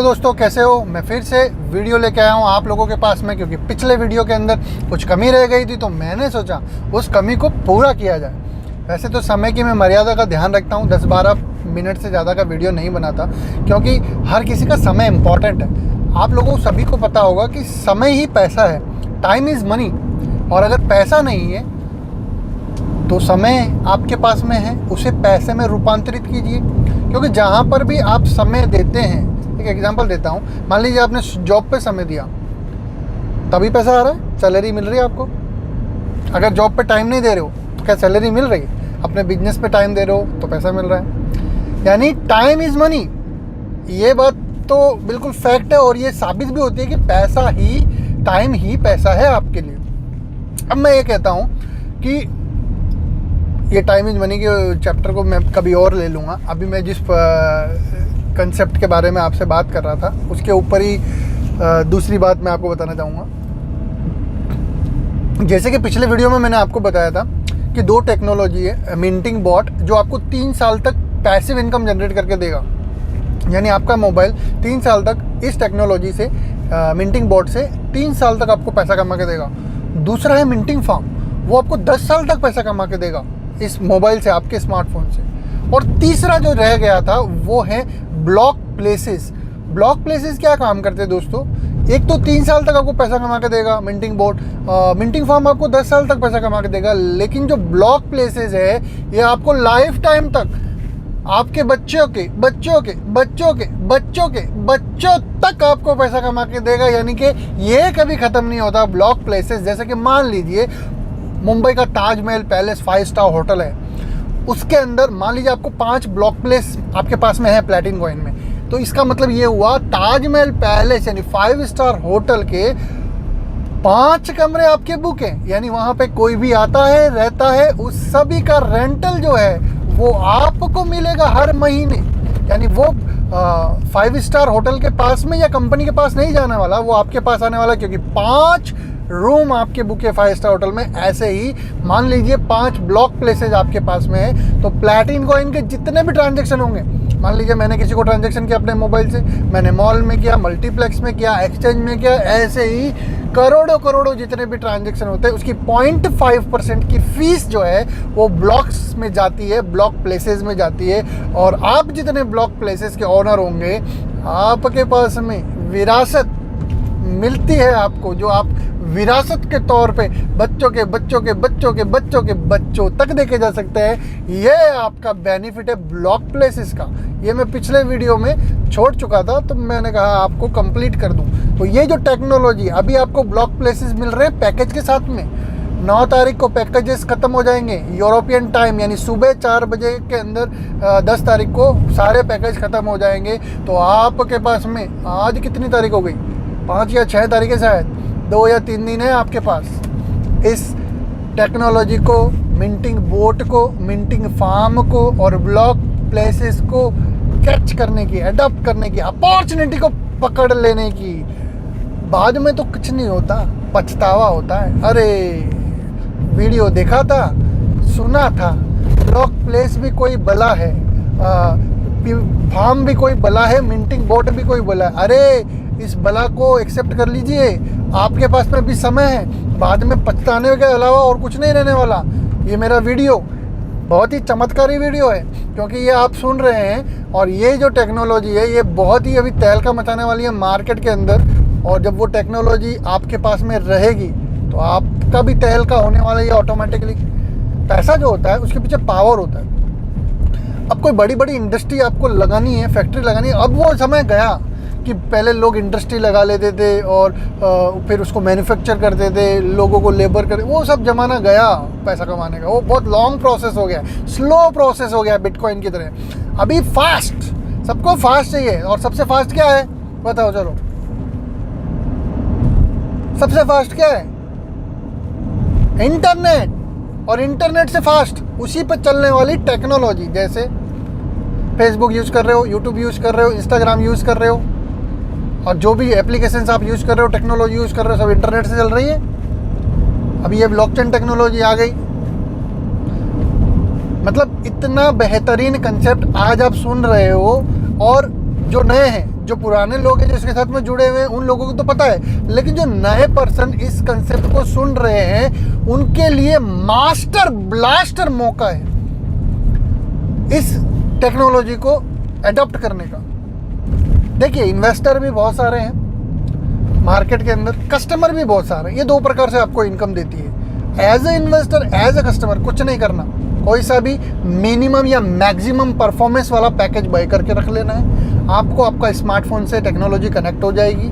Hello दोस्तों, कैसे हो। मैं फिर से वीडियो लेके आया हूँ आप लोगों के पास में, क्योंकि पिछले वीडियो के अंदर कुछ कमी रह गई थी, तो मैंने सोचा उस कमी को पूरा किया जाए। वैसे तो समय की मैं मर्यादा का ध्यान रखता हूँ, 10-12 मिनट से ज़्यादा का वीडियो नहीं बनाता, क्योंकि हर किसी का समय इम्पॉर्टेंट है। आप लोगों सभी को पता होगा कि समय ही पैसा है, टाइम इज़ मनी। और अगर पैसा नहीं है तो समय आपके पास में है, उसे पैसे में रूपांतरित कीजिए। क्योंकि जहाँ पर भी आप समय देते हैं, एक एग्जांपल देता हूँ, मान लीजिए आपने जॉब पे समय दिया, तभी पैसा आ रहा है, सैलरी मिल रही है आपको। अगर जॉब पे टाइम नहीं दे रहे हो तो क्या सैलरी मिल रही है? अपने बिजनेस पे टाइम दे रहे हो तो पैसा मिल रहा है। यानी टाइम इज़ मनी, ये बात तो बिल्कुल फैक्ट है, और ये साबित भी होती है कि पैसा ही, टाइम ही पैसा है आपके लिए। अब मैं ये कहता हूँ कि ये टाइम इज़ मनी के चैप्टर को मैं कभी और ले लूँगा। अभी मैं जिस कंसेप्ट के बारे में आपसे बात कर रहा था, उसके ऊपर ही दूसरी बात मैं आपको बताना चाहूँगा। जैसे कि पिछले वीडियो में मैंने आपको बताया था कि 2 टेक्नोलॉजी है, मिंटिंग बॉट, जो आपको 3 साल तक पैसिव इनकम जनरेट करके देगा। यानी आपका मोबाइल 3 साल तक इस टेक्नोलॉजी से, मिंटिंग बॉट से 3 साल तक आपको पैसा कमा के देगा। दूसरा है मिंटिंग फार्म, वो आपको 10 साल तक पैसा कमा के देगा इस मोबाइल से, आपके स्मार्टफोन से। और तीसरा जो रह गया था वो है ब्लॉक प्लेसेस। ब्लॉक प्लेसेस क्या काम करते हैं दोस्तों? एक तो 3 साल तक आपको पैसा कमा के देगा मिंटिंग बोर्ड, मिंटिंग फार्म आपको 10 साल तक पैसा कमा के देगा। लेकिन जो ब्लॉक प्लेसेस है, ये आपको लाइफ टाइम तक, आपके बच्चों के बच्चों के बच्चों के बच्चों के बच्चों तक आपको पैसा कमा के देगा। यानी कि ये कभी ख़त्म नहीं होता। ब्लॉक प्लेसेस, जैसे कि मान लीजिए मुंबई का ताजमहल पैलेस 5 स्टार होटल है, उसके अंदर मान लीजिए आपको 5 ब्लॉक प्लेस आपके पास में है प्लैटिनम कॉइन में। तो इसका मतलब ये हुआ, ताजमहल पैलेस यानी 5 स्टार होटल के 5 कमरे आपके बुक हैं। यानी वहाँ पे कोई भी आता है, रहता है, उस सभी का रेंटल जो है वो आपको मिलेगा हर महीने। यानी वो 5 स्टार होटल के पास में या कंपनी के पास नहीं जाने वाला, वो आपके पास आने वाला, क्योंकि 5 रूम आपके बुक है 5 स्टार होटल में। ऐसे ही मान लीजिए 5 ब्लॉक प्लेसेज आपके पास में है, तो प्लैटिनम कॉइन के जितने भी ट्रांजैक्शन होंगे, मान लीजिए मैंने किसी को ट्रांजैक्शन किया अपने मोबाइल से, मैंने मॉल में किया, मल्टीप्लेक्स में किया, एक्सचेंज में किया, ऐसे ही करोड़ों करोड़ों जितने भी ट्रांजैक्शन होते हैं, उसकी 0.5% की फीस जो है वो ब्लॉक्स में जाती है, ब्लॉक प्लेसेस में जाती है। और आप जितने ब्लॉक प्लेसेस के ओनर होंगे, आपके पास में विरासत मिलती है आपको, जो आप विरासत के तौर पे बच्चों के बच्चों के बच्चों के बच्चों के बच्चों तक देखे जा सकते हैं। ये आपका बेनिफिट है ब्लॉक प्लेसेस का। ये मैं पिछले वीडियो में छोड़ चुका था, तो मैंने कहा आपको कंप्लीट कर दूं। तो ये जो टेक्नोलॉजी, अभी आपको ब्लॉक प्लेसेस मिल रहे हैं पैकेज के साथ में। 9 तारीख को पैकेजेस ख़त्म हो जाएंगे यूरोपियन टाइम, यानी सुबह 4 बजे के अंदर 10 तारीख को सारे पैकेज ख़त्म हो जाएंगे। तो आपके पास में आज कितनी तारीख हो गई? 5 या 6 तारीख है शायद, 2 या 3 दिन है आपके पास इस टेक्नोलॉजी को, मिंटिंग बोट को, मिंटिंग फार्म को और ब्लॉक प्लेसेस को कैच करने की, अडॉप्ट करने की, अपॉर्चुनिटी को पकड़ लेने की। बाद में तो कुछ नहीं होता, पछतावा होता है। अरे वीडियो देखा था, सुना था, ब्लॉक प्लेस भी कोई बला है, फार्म भी कोई बला है, मिंटिंग बोट भी कोई बला है। अरे इस बला को एक्सेप्ट कर लीजिए, आपके पास में भी समय है, बाद में पछताने के अलावा और कुछ नहीं रहने वाला। ये मेरा वीडियो बहुत ही चमत्कारी वीडियो है, क्योंकि ये आप सुन रहे हैं, और ये जो टेक्नोलॉजी है ये बहुत ही अभी तहलका मचाने वाली है मार्केट के अंदर। और जब वो टेक्नोलॉजी आपके पास में रहेगी तो आपका भी तहलका होने वाला है ऑटोमेटिकली। पैसा जो होता है उसके पीछे पावर होता है। अब कोई बड़ी बड़ी इंडस्ट्री आपको लगानी है, फैक्ट्री लगानी है, अब वो समय गया कि पहले लोग इंडस्ट्री लगा लेते थे और फिर उसको मैन्युफैक्चर करते थे, लोगों को लेबर कर, वो सब ज़माना गया पैसा कमाने का। वो बहुत लॉन्ग प्रोसेस हो गया, स्लो प्रोसेस हो गया बिटकॉइन की तरह। अभी फास्ट, सबको फास्ट चाहिए। और सबसे फास्ट क्या है बताओ? चलो, सबसे फास्ट क्या है? इंटरनेट। और इंटरनेट से फास्ट उसी पर चलने वाली टेक्नोलॉजी, जैसे फेसबुक यूज़ कर रहे हो, यूट्यूब यूज़ कर रहे हो, इंस्टाग्राम यूज़ कर रहे हो, और जो भी एप्लीकेशंस आप यूज़ कर रहे हो, टेक्नोलॉजी यूज़ कर रहे हो, सब इंटरनेट से चल रही है। अभी ये ब्लॉकचेन टेक्नोलॉजी आ गई। मतलब इतना बेहतरीन कंसेप्ट आज आप सुन रहे हो, और जो नए हैं, जो पुराने लोग हैं जो इसके साथ में जुड़े हुए हैं उन लोगों को तो पता है, लेकिन जो नए पर्सन इस कंसेप्ट को सुन रहे हैं उनके लिए मास्टर ब्लास्टर मौका है इस टेक्नोलॉजी को एडॉप्ट करने का। देखिए, इन्वेस्टर भी बहुत सारे हैं मार्केट के अंदर, कस्टमर भी बहुत सारे हैं। ये दो प्रकार से आपको इनकम देती है। As a investor, as a customer कुछ नहीं करना, कोई सा भी मिनिमम या मैक्सिमम परफॉर्मेंस वाला पैकेज बाय करके रख लेना है। आपको आपका स्मार्टफोन से टेक्नोलॉजी कनेक्ट हो जाएगी,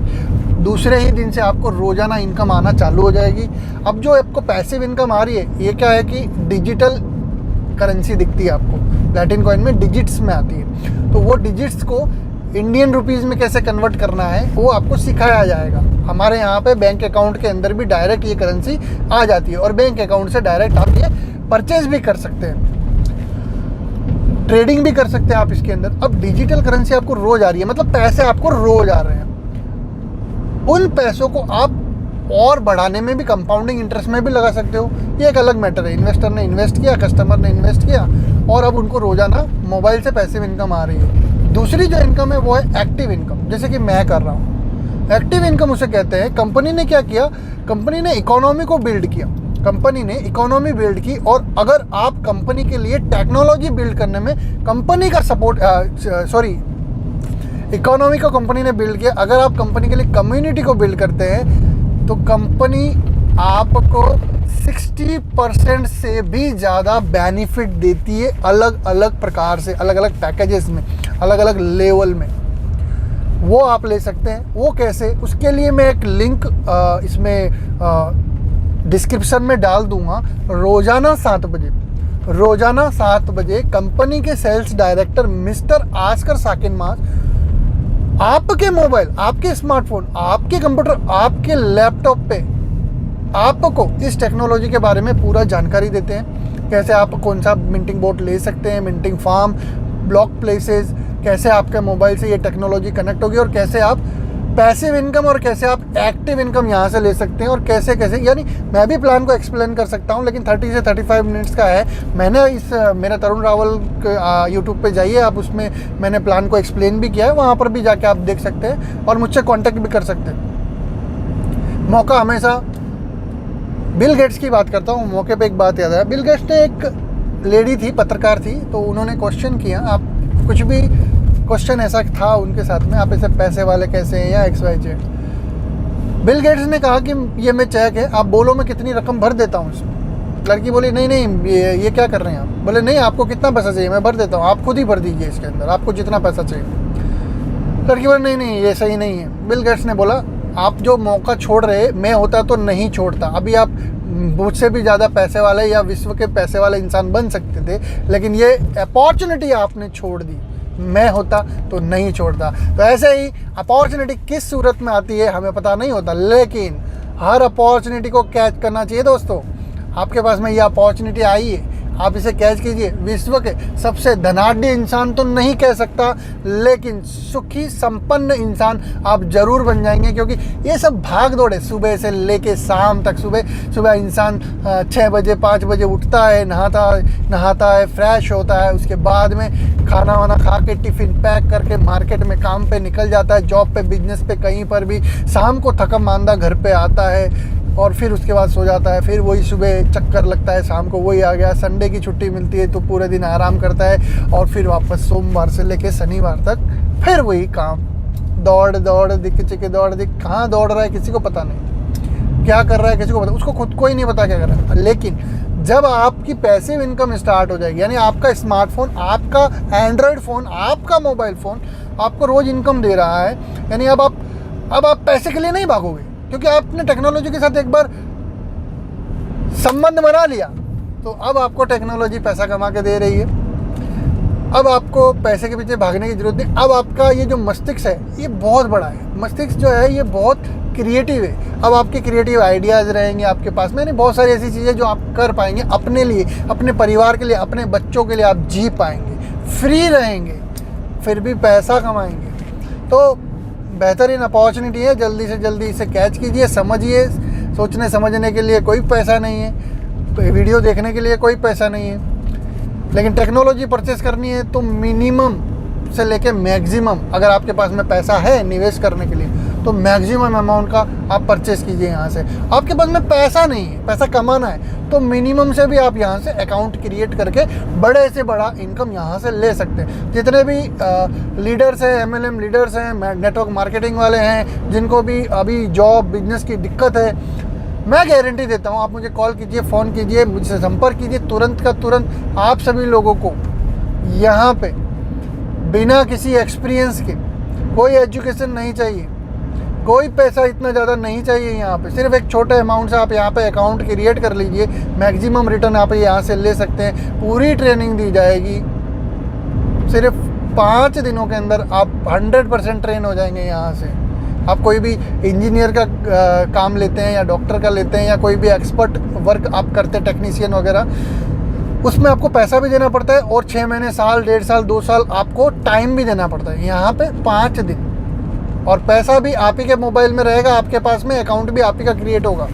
दूसरे ही दिन से आपको रोज़ाना इनकम आना चालू हो जाएगी। अब जो आपको पैसिव इनकम आ रही है ये क्या है कि डिजिटल करेंसी दिखती है आपको, लैटिन कॉइन में डिजिट्स में आती है, तो वो डिजिट्स को इंडियन रुपीज़ में कैसे कन्वर्ट करना है वो आपको सिखाया जाएगा। हमारे यहाँ पे बैंक अकाउंट के अंदर भी डायरेक्ट ये करेंसी आ जाती है और बैंक अकाउंट से डायरेक्ट आप ये परचेज भी कर सकते हैं, ट्रेडिंग भी कर सकते हैं आप इसके अंदर। अब डिजिटल करेंसी आपको रोज आ रही है, मतलब पैसे आपको रोज आ रहे हैं। उन पैसों को आप और बढ़ाने में भी, कंपाउंडिंग इंटरेस्ट में भी लगा सकते हो, ये एक अलग मैटर है। इन्वेस्टर ने इन्वेस्ट किया, कस्टमर ने इन्वेस्ट किया और अब उनको रोजाना मोबाइल से पैसिव इनकम आ रही है। दूसरी जो इनकम है वो है एक्टिव इनकम, जैसे कि मैं कर रहा हूँ। एक्टिव इनकम उसे कहते हैं। कंपनी ने क्या किया, कंपनी ने इकोनॉमी को बिल्ड किया, कंपनी ने इकोनॉमी बिल्ड की, और अगर आप कंपनी के लिए टेक्नोलॉजी बिल्ड करने में कंपनी का सपोर्ट, इकोनॉमी को कंपनी ने बिल्ड किया, अगर आप कंपनी के लिए कम्युनिटी को बिल्ड करते हैं तो कंपनी आपको 60% से भी ज़्यादा बेनिफिट देती है, अलग अलग प्रकार से, अलग अलग पैकेजेस में, अलग अलग लेवल में। वो आप ले सकते हैं। वो कैसे, उसके लिए मैं एक लिंक इसमें डिस्क्रिप्शन में डाल दूंगा। रोज़ाना 7 बजे कंपनी के सेल्स डायरेक्टर मिस्टर आस्कर साकिन-मास आपके मोबाइल, आपके स्मार्टफोन, आपके कंप्यूटर, आपके लैपटॉप पे आपको इस टेक्नोलॉजी के बारे में पूरा जानकारी देते हैं। कैसे आप कौन सा मिंटिंग बोर्ड ले सकते हैं, मिंटिंग फार्म, ब्लॉक प्लेसेस, कैसे आपके मोबाइल से ये टेक्नोलॉजी कनेक्ट होगी और कैसे आप पैसिव इनकम और कैसे आप एक्टिव इनकम यहाँ से ले सकते हैं और कैसे कैसे, यानी मैं भी प्लान को एक्सप्लेन कर सकता हूँ, लेकिन 30 से 35 मिनट्स का है। मैंने इस मेरा तरुण रावल यूट्यूब पे जाइए आप, उसमें मैंने प्लान को एक्सप्लेन भी किया है, वहाँ पर भी जाके आप देख सकते हैं और मुझसे कॉन्टेक्ट भी कर सकते हैं। मौका हमेशा, बिल गेट्स की बात करता हूँ, मौके पे एक बात याद आया। बिल गेट्स ने, एक लेडी थी, पत्रकार थी, तो उन्होंने क्वेश्चन किया, आप कुछ भी क्वेश्चन ऐसा था उनके साथ में, आप ऐसे पैसे वाले कैसे हैं या XYZ। बिल गेट्स ने कहा कि ये मैं चेक है, आप बोलो मैं कितनी रकम भर देता हूँ इसमें। लड़की बोली नहीं ये क्या कर रहे हैं आप। बोले नहीं, आपको कितना पैसा चाहिए, मैं भर देता हूँ, आप खुद ही भर दीजिए इसके अंदर, आपको जितना पैसा चाहिए। लड़की बोली नहीं ये सही नहीं है। बिल गेट्स ने बोला आप जो मौका छोड़ रहे, मैं होता तो नहीं छोड़ता। अभी आप मुझसे भी ज़्यादा पैसे वाले या विश्व के पैसे वाले इंसान बन सकते थे, लेकिन ये अपॉर्चुनिटी आपने छोड़ दी, मैं होता तो नहीं छोड़ता। तो ऐसे ही अपॉर्चुनिटी किस सूरत में आती है हमें पता नहीं होता, लेकिन हर अपॉर्चुनिटी को कैच करना चाहिए। दोस्तों, आपके पास में ये अपॉर्चुनिटी आई है, आप इसे कैच कीजिए। विश्व के सबसे धनाढ्य इंसान तो नहीं कह सकता, लेकिन सुखी संपन्न इंसान आप जरूर बन जाएंगे, क्योंकि ये सब भाग दौड़ है सुबह से लेके शाम तक। सुबह इंसान 6 बजे 5 बजे उठता है, नहाता है, फ्रेश होता है, उसके बाद में खाना वाना खा के टिफ़िन पैक करके मार्केट में काम पे निकल जाता है, जॉब पे, बिजनेस पे, कहीं पर भी। शाम को थका मांदा घर पे आता है और फिर उसके बाद सो जाता है। फिर वही सुबह चक्कर लगता है, शाम को वही आ गया। संडे की छुट्टी मिलती है तो पूरे दिन आराम करता है और फिर वापस सोमवार से लेके शनिवार तक फिर वही काम, दौड़ दिख। कहाँ दौड़ रहा है किसी को पता नहीं, क्या कर रहा है किसी को पता, उसको खुद को ही नहीं पता क्या कर रहा है। लेकिन जब आपकी पैसिव इनकम स्टार्ट हो जाएगी, यानी आपका स्मार्टफोन, आपका एंड्रॉयड फ़ोन, आपका मोबाइल फ़ोन आपको रोज़ इनकम दे रहा है, यानी अब आप पैसे के लिए नहीं भागोगे, क्योंकि आपने टेक्नोलॉजी के साथ एक बार संबंध बना लिया। तो अब आपको टेक्नोलॉजी पैसा कमा के दे रही है, अब आपको पैसे के पीछे भागने की जरूरत नहीं। अब आपका ये जो मस्तिष्क है ये बहुत बड़ा है, मस्तिष्क जो है ये बहुत क्रिएटिव है। अब आपके क्रिएटिव आइडियाज़ रहेंगे आपके पास में, यानी बहुत सारी ऐसी चीज़ें जो आप कर पाएंगे अपने लिए, अपने परिवार के लिए, अपने बच्चों के लिए। आप जी पाएंगे, फ्री रहेंगे, फिर भी पैसा कमाएंगे। तो बेहतरीन अपॉर्चुनिटी है, जल्दी से जल्दी इसे कैच कीजिए, समझिए। सोचने समझने के लिए कोई पैसा नहीं है, वीडियो देखने के लिए कोई पैसा नहीं है, लेकिन टेक्नोलॉजी परचेस करनी है तो मिनिमम से लेके मैक्सिमम, अगर आपके पास में पैसा है निवेश करने के लिए तो मैक्सिमम अमाउंट का आप परचेस कीजिए यहाँ से। आपके पास में पैसा नहीं है, पैसा कमाना है, तो मिनिमम से भी आप यहाँ से अकाउंट क्रिएट करके बड़े से बड़ा इनकम यहाँ से ले सकते हैं। जितने भी लीडर्स हैं, MLM लीडर्स हैं, नेटवर्क मार्केटिंग वाले हैं, जिनको भी अभी जॉब बिजनेस की दिक्कत है, मैं गारंटी देता हूँ, आप मुझे कॉल कीजिए, फ़ोन कीजिए, मुझसे संपर्क कीजिए, तुरंत का तुरंत आप सभी लोगों को यहाँ पे बिना किसी एक्सपीरियंस के, कोई एजुकेशन नहीं चाहिए, कोई पैसा इतना ज़्यादा नहीं चाहिए। यहाँ पे सिर्फ एक छोटे अमाउंट से आप यहाँ पे अकाउंट क्रिएट कर लीजिए, मैक्सिमम रिटर्न आप यहाँ से ले सकते हैं। पूरी ट्रेनिंग दी जाएगी, सिर्फ 5 दिनों के अंदर आप 100% ट्रेन हो जाएंगे यहाँ से। आप कोई भी इंजीनियर का काम लेते हैं या डॉक्टर का लेते हैं या कोई भी एक्सपर्ट वर्क आप करते हैं, टेक्नीशियन वगैरह, उसमें आपको पैसा भी देना पड़ता है और 6 महीने, साल, 1.5 साल, 2 साल आपको टाइम भी देना पड़ता है। यहाँ पे 5 दिन और पैसा भी आप ही के मोबाइल में रहेगा, आपके पास में अकाउंट भी आप ही का क्रिएट होगा।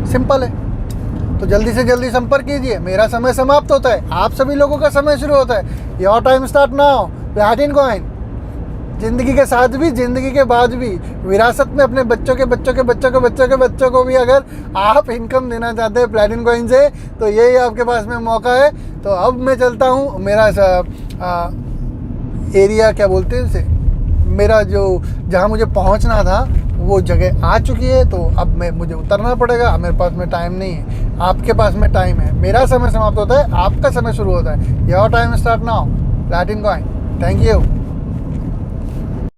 सिंपल है। तो जल्दी से जल्दी संपर्क कीजिए। मेरा समय समाप्त होता है, आप सभी लोगों का समय शुरू होता है। Your time start now. प्लैटिन coin जिंदगी के साथ भी, जिंदगी के बाद भी, विरासत में अपने बच्चों के बच्चों के बच्चों के बच्चों के बच्चों को भी अगर आप इनकम देना चाहते हैं प्लैटिन कॉइन से, तो यही आपके पास में मौका है। तो अब मैं चलता हूँ, मेरा एरिया क्या बोलते हैं उसे, मेरा जो जहाँ मुझे पहुँचना था वो जगह आ चुकी है। तो अब मुझे उतरना पड़ेगा, मेरे पास में टाइम नहीं है, आपके पास में टाइम है। मेरा समय समाप्त होता है, आपका समय शुरू होता है। Your time start now. प्लैटिन coin. Thank you.